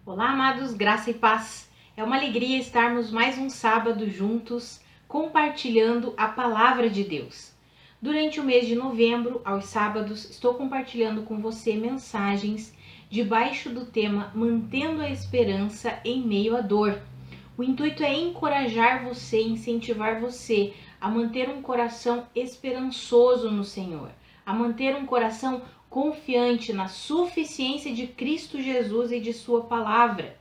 Olá, amados, graça e paz. É uma alegria estarmos mais um sábado juntos, compartilhando a palavra de Deus. Durante o mês de novembro, aos sábados, estou compartilhando com você mensagens debaixo do tema Mantendo a Esperança em Meio à Dor. O intuito é encorajar você, incentivar você a manter um coração esperançoso no Senhor, a manter um coração confiante na suficiência de Cristo Jesus e de sua palavra.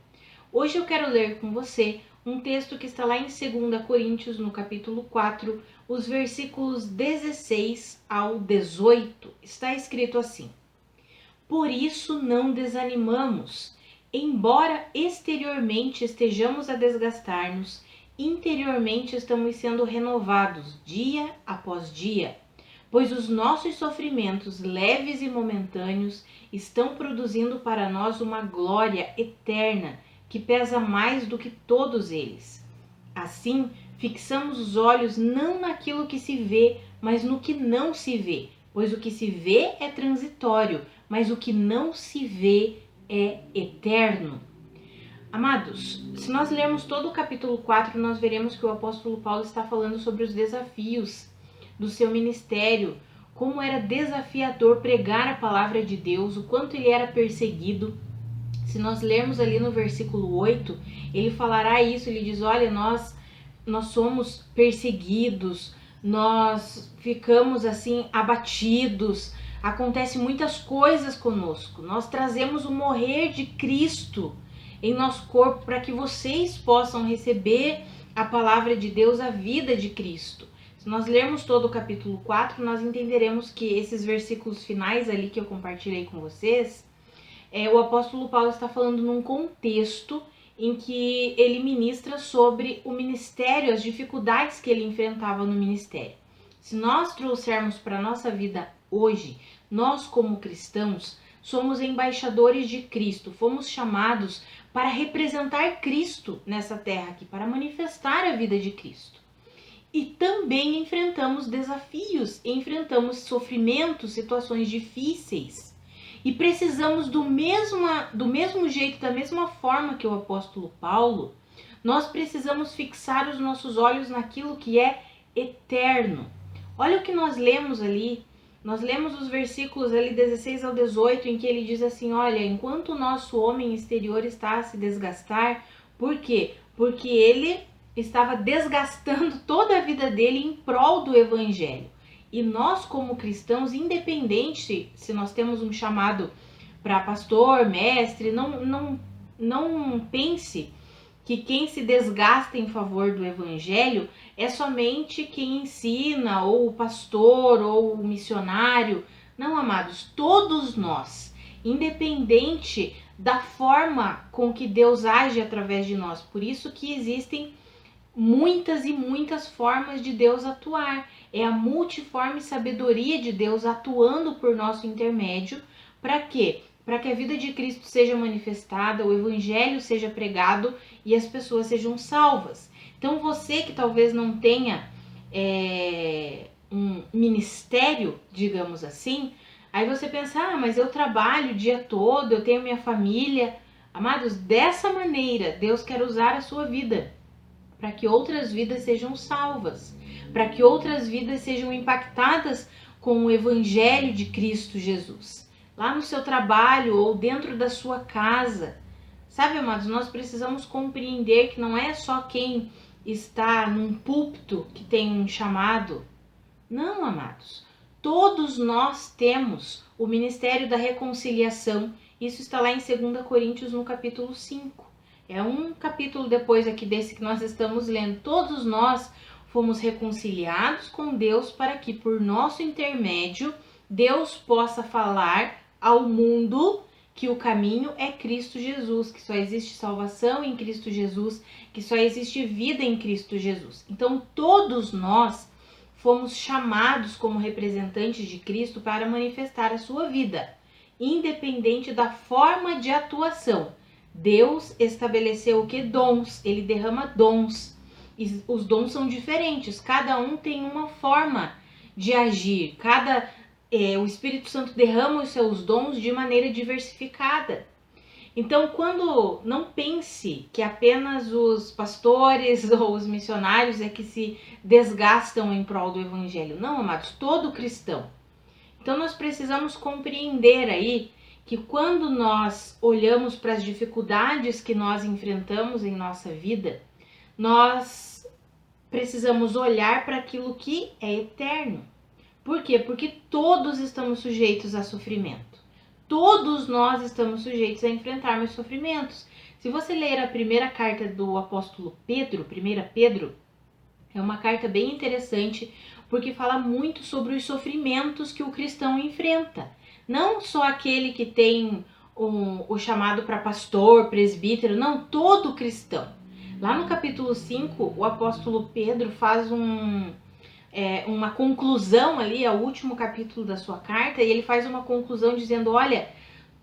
Hoje eu quero ler com você um texto que está lá em 2 Coríntios, no capítulo 4, os versículos 16 ao 18. Está escrito assim: Por isso não desanimamos, embora exteriormente estejamos a desgastar-nos, interiormente estamos sendo renovados dia após dia. Pois os nossos sofrimentos leves e momentâneos estão produzindo para nós uma glória eterna que pesa mais do que todos eles. Assim, fixamos os olhos não naquilo que se vê, mas no que não se vê, pois o que se vê é transitório, mas o que não se vê é eterno. Amados, se nós lermos todo o capítulo 4, nós veremos que o apóstolo Paulo está falando sobre os desafios do seu ministério, como era desafiador pregar a palavra de Deus, o quanto ele era perseguido. Se nós lermos ali no versículo 8, ele falará isso, ele diz, olha, nós somos perseguidos, nós ficamos assim abatidos, acontece muitas coisas conosco, nós trazemos o morrer de Cristo em nosso corpo para que vocês possam receber a palavra de Deus, a vida de Cristo. Se nós lermos todo o capítulo 4, nós entenderemos que esses versículos finais ali que eu compartilhei com vocês, o apóstolo Paulo está falando num contexto em que ele ministra sobre o ministério, as dificuldades que ele enfrentava no ministério. Se nós trouxermos para a nossa vida hoje, nós como cristãos somos embaixadores de Cristo, fomos chamados para representar Cristo nessa terra aqui, para manifestar a vida de Cristo. E também enfrentamos desafios, enfrentamos sofrimentos, situações difíceis. E precisamos do mesmo jeito, da mesma forma que o apóstolo Paulo, nós precisamos fixar os nossos olhos naquilo que é eterno. Olha o que nós lemos ali, nós lemos os versículos ali 16 ao 18, em que ele diz assim, olha, enquanto o nosso homem exterior está a se desgastar, por quê? Porque ele estava desgastando toda a vida dele em prol do evangelho. E nós, como cristãos, independente se nós temos um chamado para pastor, mestre, não pense que quem se desgasta em favor do evangelho é somente quem ensina, ou o pastor, ou o missionário. Não, amados, todos nós, independente da forma com que Deus age através de nós. Por isso que existem muitas e muitas formas de Deus atuar. É a multiforme sabedoria de Deus atuando por nosso intermédio. Para quê? Para que a vida de Cristo seja manifestada, o evangelho seja pregado e as pessoas sejam salvas. Então você que talvez não tenha um ministério, digamos assim, aí você pensa, mas eu trabalho o dia todo, eu tenho minha família. Amados, dessa maneira Deus quer usar a sua vida para que outras vidas sejam salvas, para que outras vidas sejam impactadas com o evangelho de Cristo Jesus. Lá no seu trabalho ou dentro da sua casa. Sabe, amados, nós precisamos compreender que não é só quem está num púlpito que tem um chamado. Não, amados. Todos nós temos o ministério da reconciliação. Isso está lá em 2 Coríntios, no capítulo 5. É um capítulo depois aqui desse que nós estamos lendo. Todos nós fomos reconciliados com Deus para que, por nosso intermédio, Deus possa falar ao mundo que o caminho é Cristo Jesus, que só existe salvação em Cristo Jesus, que só existe vida em Cristo Jesus. Então, todos nós fomos chamados como representantes de Cristo para manifestar a sua vida, independente da forma de atuação. Deus estabeleceu o que? Dons. Ele derrama dons. E os dons são diferentes. Cada um tem uma forma de agir. O Espírito Santo derrama os seus dons de maneira diversificada. Então, quando não pense que apenas os pastores ou os missionários é que se desgastam em prol do evangelho. Não, amados, todo cristão. Então, nós precisamos compreender aí que quando nós olhamos para as dificuldades que nós enfrentamos em nossa vida, nós precisamos olhar para aquilo que é eterno. Por quê? Porque todos estamos sujeitos a sofrimento. Todos nós estamos sujeitos a enfrentarmos sofrimentos. Se você ler a primeira carta do apóstolo Pedro, 1 Pedro, é uma carta bem interessante, porque fala muito sobre os sofrimentos que o cristão enfrenta. Não só aquele que tem o chamado para pastor, presbítero, não, todo cristão. Lá no capítulo 5, o apóstolo Pedro faz uma conclusão ali, é o último capítulo da sua carta, e ele faz uma conclusão dizendo, olha,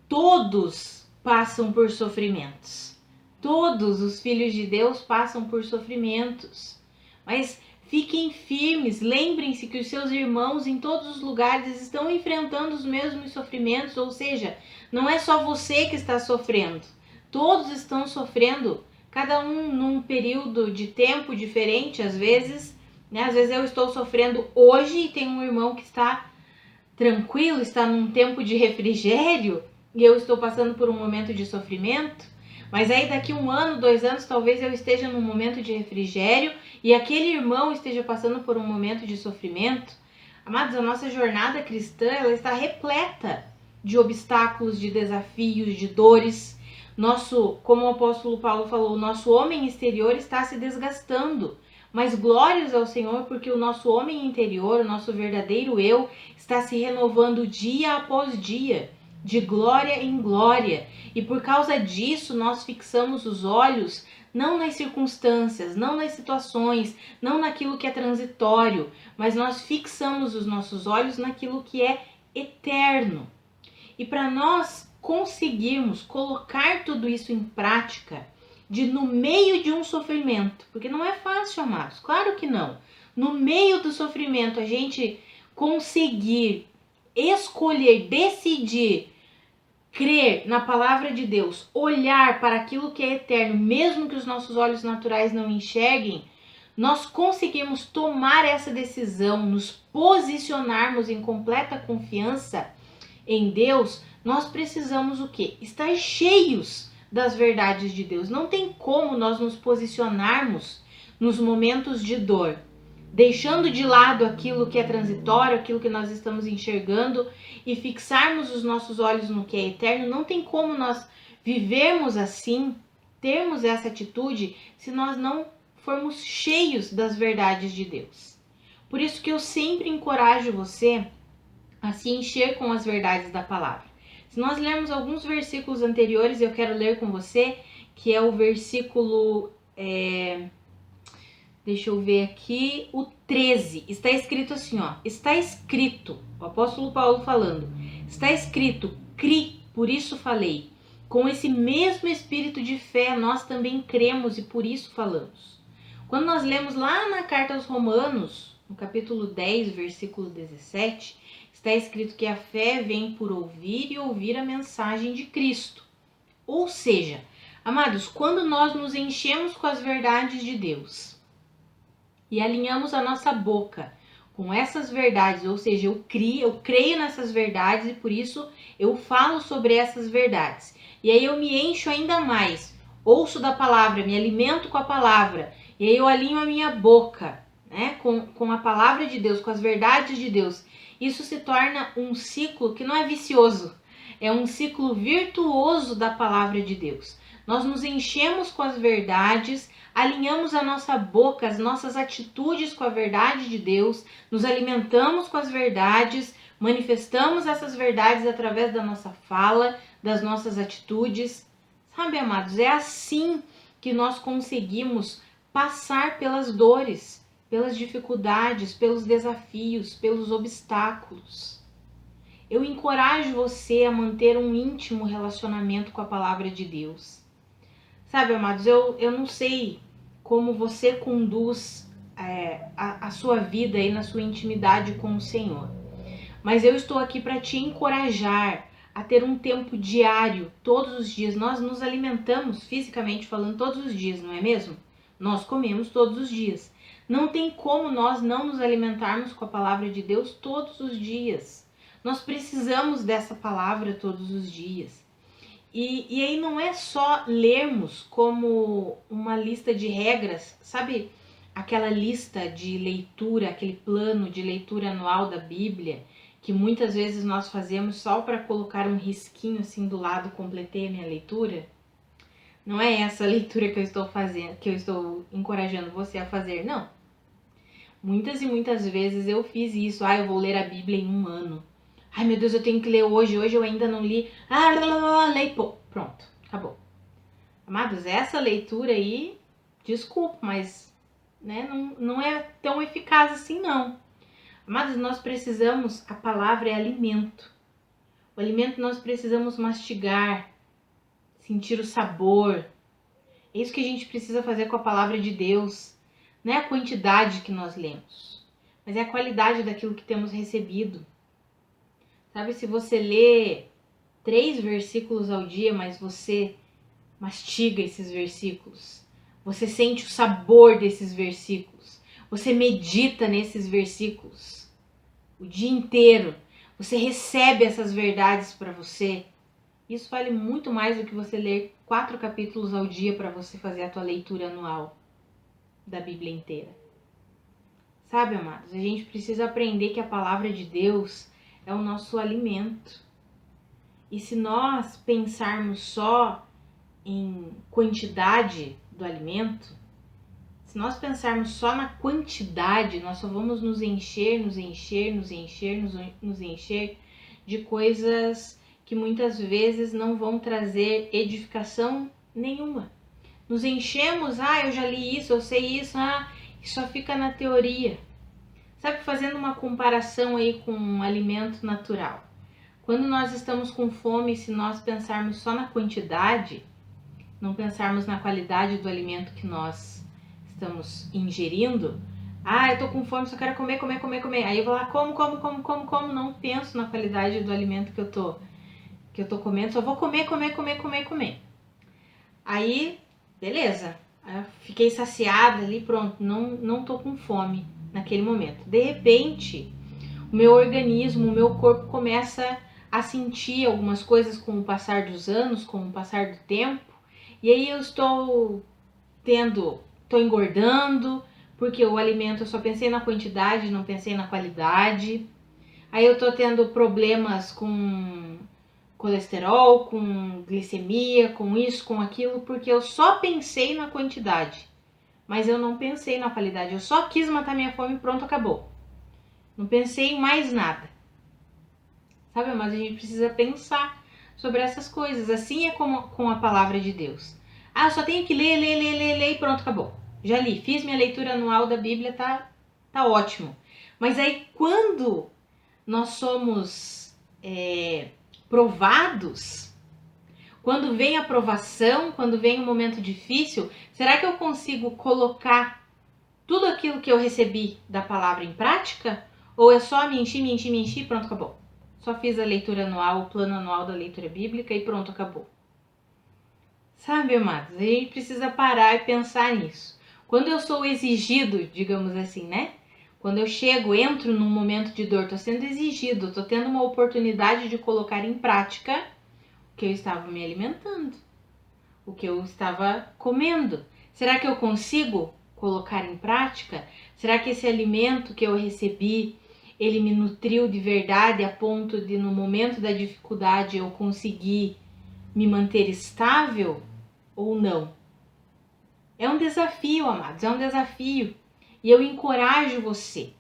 todos passam por sofrimentos. Todos os filhos de Deus passam por sofrimentos. Mas fiquem firmes, lembrem-se que os seus irmãos em todos os lugares estão enfrentando os mesmos sofrimentos, ou seja, não é só você que está sofrendo. Todos estão sofrendo, cada um num período de tempo diferente, às vezes, né? Às vezes eu estou sofrendo hoje e tem um irmão que está tranquilo, está num tempo de refrigério e eu estou passando por um momento de sofrimento. Mas aí daqui 1 ano, 2 anos, talvez eu esteja num momento de refrigério e aquele irmão esteja passando por um momento de sofrimento. Amados, a nossa jornada cristã, ela está repleta de obstáculos, de desafios, de dores. Como o apóstolo Paulo falou, o nosso homem exterior está se desgastando. Mas glórias ao Senhor, porque o nosso homem interior, o nosso verdadeiro eu, está se renovando dia após dia, de glória em glória. E por causa disso, nós fixamos os olhos não nas circunstâncias, não nas situações, não naquilo que é transitório, mas nós fixamos os nossos olhos naquilo que é eterno. E para nós conseguirmos colocar tudo isso em prática, no meio de um sofrimento, porque não é fácil, amados, claro que não. No meio do sofrimento, a gente conseguir escolher, decidir, crer na palavra de Deus, olhar para aquilo que é eterno, mesmo que os nossos olhos naturais não enxerguem, nós conseguimos tomar essa decisão, nos posicionarmos em completa confiança em Deus. Nós precisamos o quê? Estar cheios das verdades de Deus. Não tem como nós nos posicionarmos nos momentos de dor, deixando de lado aquilo que é transitório, aquilo que nós estamos enxergando e fixarmos os nossos olhos no que é eterno. Não tem como nós vivermos assim, termos essa atitude, se nós não formos cheios das verdades de Deus. Por isso que eu sempre encorajo você a se encher com as verdades da palavra. Se nós lermos alguns versículos anteriores, eu quero ler com você, que é o versículo, deixa eu ver aqui, o 13. Está escrito assim, ó, está escrito, o apóstolo Paulo falando, está escrito, cri, por isso falei. Com esse mesmo espírito de fé, nós também cremos e por isso falamos. Quando nós lemos lá na carta aos Romanos, no capítulo 10, versículo 17, está escrito que a fé vem por ouvir e ouvir a mensagem de Cristo. Ou seja, amados, quando nós nos enchemos com as verdades de Deus e alinhamos a nossa boca com essas verdades, ou seja, eu creio nessas verdades e por isso eu falo sobre essas verdades. E aí eu me encho ainda mais, ouço da palavra, me alimento com a palavra, e aí eu alinho a minha boca, né, com a palavra de Deus, com as verdades de Deus. Isso se torna um ciclo que não é vicioso, é um ciclo virtuoso da palavra de Deus. Nós nos enchemos com as verdades, alinhamos a nossa boca, as nossas atitudes com a verdade de Deus, nos alimentamos com as verdades, manifestamos essas verdades através da nossa fala, das nossas atitudes. Sabe, amados, é assim que nós conseguimos passar pelas dores, pelas dificuldades, pelos desafios, pelos obstáculos. Eu encorajo você a manter um íntimo relacionamento com a palavra de Deus. Sabe, amados, eu não sei como você conduz a sua vida aí na sua intimidade com o Senhor, mas eu estou aqui para te encorajar a ter um tempo diário, todos os dias. Nós nos alimentamos, fisicamente falando, todos os dias, não é mesmo? Nós comemos todos os dias. Não tem como nós não nos alimentarmos com a palavra de Deus todos os dias. Nós precisamos dessa palavra todos os dias. E aí não é só lermos como uma lista de regras, sabe? Aquela lista de leitura, aquele plano de leitura anual da Bíblia, que muitas vezes nós fazemos só para colocar um risquinho assim do lado, completei a minha leitura. Não é essa a leitura que eu estou fazendo, que eu estou encorajando você a fazer, não. Muitas e muitas vezes eu fiz isso. Eu vou ler a Bíblia em um ano. Ai, meu Deus, eu tenho que ler hoje. Hoje eu ainda não li. Leio. Pronto, acabou. Amados, essa leitura aí, desculpa, mas né, não é tão eficaz assim, não. Amados, nós precisamos, a palavra é alimento. O alimento nós precisamos mastigar, sentir o sabor. É isso que a gente precisa fazer com a palavra de Deus. Não é a quantidade que nós lemos, mas é a qualidade daquilo que temos recebido. Sabe, se você lê 3 versículos ao dia, mas você mastiga esses versículos, você sente o sabor desses versículos, você medita nesses versículos o dia inteiro, você recebe essas verdades para você, isso vale muito mais do que você ler 4 capítulos ao dia para você fazer a tua leitura anual da Bíblia inteira. Sabe, amados, a gente precisa aprender que a palavra de Deus é o nosso alimento. E se nós pensarmos só em quantidade do alimento, se nós pensarmos só na quantidade, nós só vamos nos encher de coisas que muitas vezes não vão trazer edificação nenhuma. Nos enchemos, eu já li isso, eu sei isso, e só fica na teoria. Sabe, fazendo uma comparação aí com um alimento natural. Quando nós estamos com fome, se nós pensarmos só na quantidade, não pensarmos na qualidade do alimento que nós estamos ingerindo, eu tô com fome, só quero comer. Aí eu vou lá, como, não penso na qualidade do alimento que eu tô comendo, só vou comer. Aí, beleza, eu fiquei saciada ali, pronto, não tô com fome naquele momento. De repente, o meu organismo, o meu corpo começa a sentir algumas coisas com o passar dos anos, com o passar do tempo, e aí eu estou engordando, porque o alimento eu só pensei na quantidade, não pensei na qualidade. Aí eu tô tendo problemas com colesterol, com glicemia, com isso, com aquilo, porque eu só pensei na quantidade, mas eu não pensei na qualidade. Eu só quis matar minha fome e pronto, acabou. Não pensei em mais nada. Sabe, mas a gente precisa pensar sobre essas coisas. Assim é como com a palavra de Deus. Eu só tenho que ler e pronto, acabou. Já li, fiz minha leitura anual da Bíblia, tá ótimo. Mas aí quando nós somos provados, quando vem a provação, quando vem um momento difícil, será que eu consigo colocar tudo aquilo que eu recebi da palavra em prática? Ou é só me enchi, pronto, acabou. Só fiz a leitura anual, o plano anual da leitura bíblica e pronto, acabou. Sabe, amados, a gente precisa parar e pensar nisso. Quando eu sou exigido, digamos assim, né? Quando eu entro num momento de dor, estou sendo exigido, estou tendo uma oportunidade de colocar em prática o que eu estava me alimentando, o que eu estava comendo. Será que eu consigo colocar em prática? Será que esse alimento que eu recebi, ele me nutriu de verdade a ponto de no momento da dificuldade eu conseguir me manter estável ou não? É um desafio, amados, é um desafio. E eu encorajo você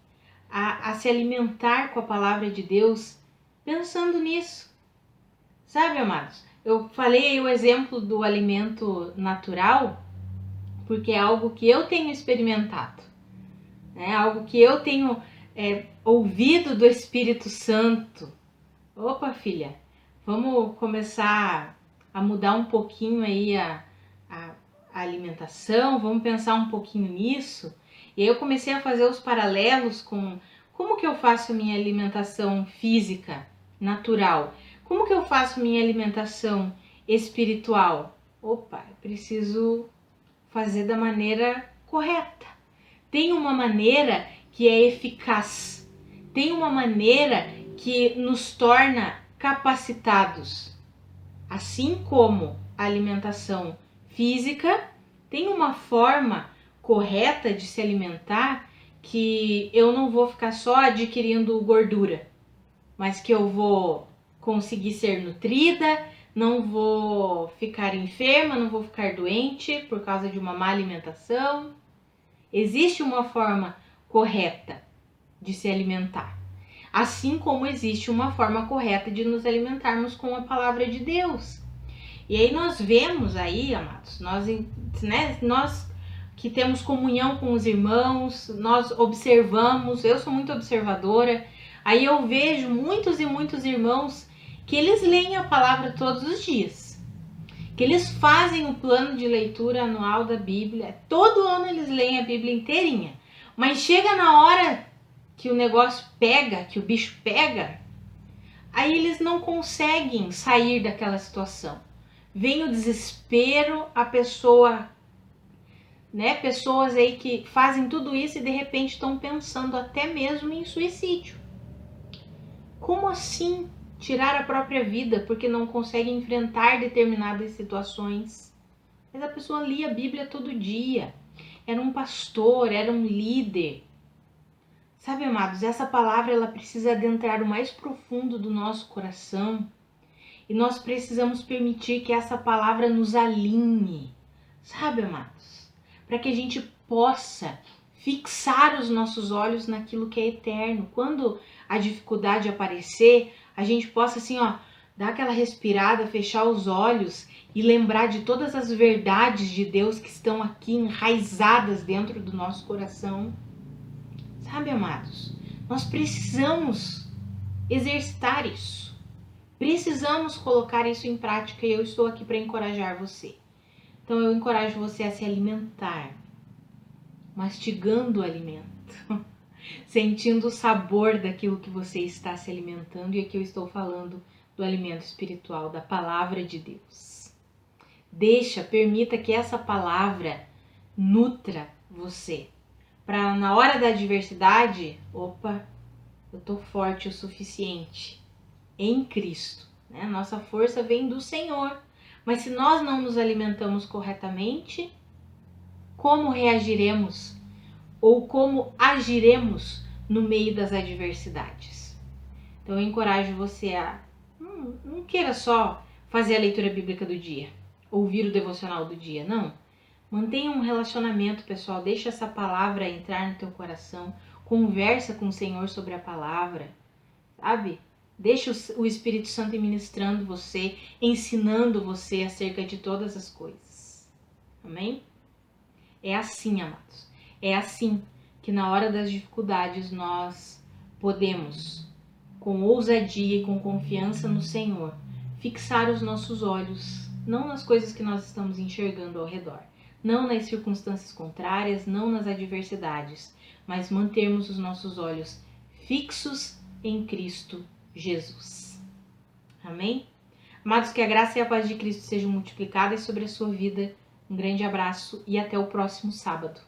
a se alimentar com a palavra de Deus pensando nisso. Sabe, amados? Eu falei o exemplo do alimento natural porque é algo que eu tenho experimentado. É algo que eu tenho ouvido do Espírito Santo. Opa, filha, vamos começar a mudar um pouquinho aí a alimentação, vamos pensar um pouquinho nisso. E aí eu comecei a fazer os paralelos com como que eu faço a minha alimentação física, natural. Como que eu faço minha alimentação espiritual? Opa, eu preciso fazer da maneira correta. Tem uma maneira que é eficaz. Tem uma maneira que nos torna capacitados. Assim como a alimentação física, tem uma forma correta de se alimentar que eu não vou ficar só adquirindo gordura, mas que eu vou conseguir ser nutrida, não vou ficar enferma, não vou ficar doente por causa de uma má alimentação. Existe uma forma correta de se alimentar, assim como existe uma forma correta de nos alimentarmos com a palavra de Deus. E aí nós vemos aí, amados, nós que temos comunhão com os irmãos, nós observamos, eu sou muito observadora, aí eu vejo muitos e muitos irmãos que eles leem a palavra todos os dias, que eles fazem o plano de leitura anual da Bíblia, todo ano eles leem a Bíblia inteirinha, mas chega na hora que o negócio pega, que o bicho pega, aí eles não conseguem sair daquela situação. Vem o desespero, a pessoa, pessoas aí que fazem tudo isso e de repente estão pensando até mesmo em suicídio. Como assim tirar a própria vida porque não consegue enfrentar determinadas situações? Mas a pessoa lia a Bíblia todo dia, era um pastor, era um líder. Sabe, amados, essa palavra ela precisa adentrar o mais profundo do nosso coração. E nós precisamos permitir que essa palavra nos alinhe, sabe, amados? Para que a gente possa fixar os nossos olhos naquilo que é eterno. Quando a dificuldade aparecer, a gente possa assim, dar aquela respirada, fechar os olhos e lembrar de todas as verdades de Deus que estão aqui enraizadas dentro do nosso coração. Sabe, amados? Nós precisamos exercitar isso. Precisamos colocar isso em prática e eu estou aqui para encorajar você. Então eu encorajo você a se alimentar, mastigando o alimento, sentindo o sabor daquilo que você está se alimentando. E aqui eu estou falando do alimento espiritual, da palavra de Deus. Permita que essa palavra nutra você. Para na hora da adversidade, eu tô forte o suficiente em Cristo, né? Nossa força vem do Senhor. Mas se nós não nos alimentamos corretamente, como reagiremos ou como agiremos no meio das adversidades? Então eu encorajo você a não queira só fazer a leitura bíblica do dia, ouvir o devocional do dia, não. Mantenha um relacionamento, pessoal. Deixa essa palavra entrar no teu coração. Conversa com o Senhor sobre a palavra, sabe? Deixa o Espírito Santo ministrando você, ensinando você acerca de todas as coisas. Amém? É assim, amados. É assim que na hora das dificuldades nós podemos, com ousadia e com confiança no Senhor, fixar os nossos olhos, não nas coisas que nós estamos enxergando ao redor, não nas circunstâncias contrárias, não nas adversidades, mas mantermos os nossos olhos fixos em Cristo Jesus. Amém? Amados, que a graça e a paz de Cristo sejam multiplicadas sobre a sua vida. Um grande abraço e até o próximo sábado.